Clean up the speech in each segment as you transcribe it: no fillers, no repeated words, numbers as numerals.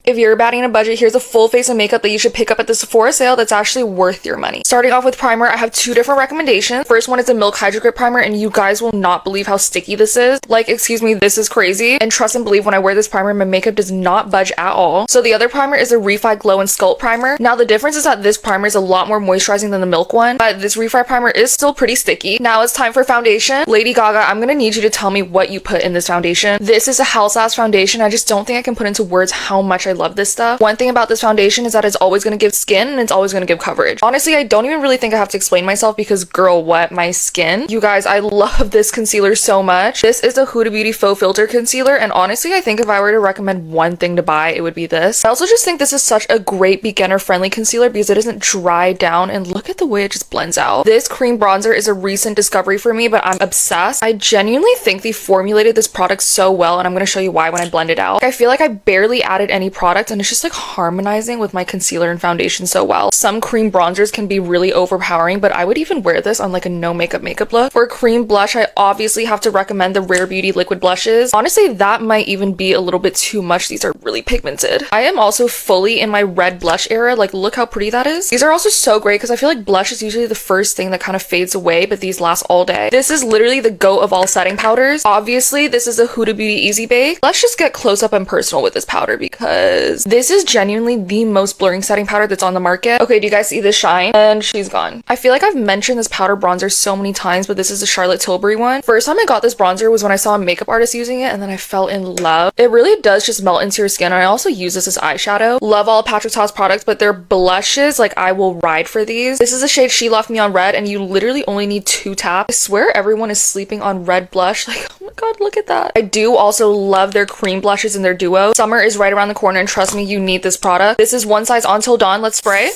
If you're batting a budget, here's a full face of makeup that you should pick up at the Sephora sale that's actually worth your money. Starting off with primer, I have two different recommendations. First one is a Milk Hydro Grip primer, and you guys will not believe how sticky this is. Like, excuse me, this is crazy. And trust and believe, when I wear this primer, my makeup does not budge at all. So the other primer is a Refi Glow and Sculpt primer. Now the difference is that this primer is a lot more moisturizing than the Milk one, but this Refi primer is still pretty sticky. Now it's time for foundation. Lady Gaga, I'm gonna need you to tell me what you put in this foundation. This is a Hell Sass foundation. I just don't think I can put into words how much I love this stuff. One thing about this foundation is that it's always gonna give skin and it's always gonna give coverage. Honestly, I don't even really think I have to explain myself because girl, what? My skin. You guys, I love this concealer so much. This is a Huda Beauty Faux Filter Concealer, and honestly, I think if I were to recommend one thing to buy, it would be this. I also just think this is such a great beginner-friendly concealer because it doesn't dry down, and look at the way it just blends out. This cream bronzer is a recent discovery for me, but I'm obsessed. I genuinely think they formulated this product so well, and I'm gonna show you why when I blend it out. I feel like I barely added any product, and it's just like harmonizing with my concealer and foundation so well. Some cream bronzers can be really overpowering, but I would even wear this on like a no makeup look. For cream blush, I obviously have to recommend the Rare Beauty liquid blushes. Honestly, that might even be a little bit too much. These are really pigmented. I am also fully in my red blush era. Like, look how pretty that is. These are also so great because I feel like blush is usually the first thing that kind of fades away, but these last all day. This is literally the GOAT of all setting powders. Obviously, this is a Huda Beauty Easy Bake. Let's just get close up and personal with this powder because this is genuinely the most blurring setting powder that's on the market. Okay, do you guys see this shine? And she's gone. I feel like I've mentioned this powder bronzer so many times, but this is the Charlotte Tilbury one. First time I got this bronzer was when I saw a makeup artist using it, and then I fell in love. It really does just melt into your skin, and I also use this as eyeshadow. Love all Patrick Ta's products, but their blushes, like, I will ride for these. This is the shade She Left Me on Red, and you literally only need 2 taps. I swear everyone is sleeping on red blush. Like, oh my god, look at that. I do also love their cream blushes in their duo. Summer is right around the corner, and trust me, you need this product. This is One Size Until Dawn. Let's spray.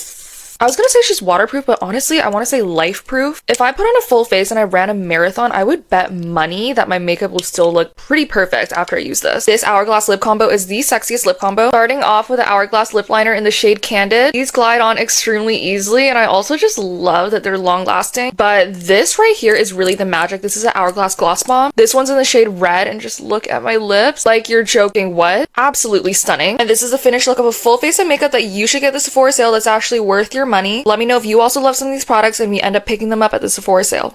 I was gonna say she's waterproof, but honestly, I want to say life proof. If I put on a full face and I ran a marathon, I would bet money that my makeup will still look pretty perfect after I use this. This Hourglass lip combo is the sexiest lip combo. Starting off with the Hourglass lip liner in the shade Candid. These glide on extremely easily, and I also just love that they're long lasting. But this right here is really the magic. This is an Hourglass Gloss Bomb. This one's in the shade Red, and just look at my lips. Like, you're joking, what? Absolutely stunning. And this is the finished look of a full face of makeup that you should get at the Sephora sale that's actually worth your money. Let me know if you also love some of these products and we end up picking them up at the Sephora sale.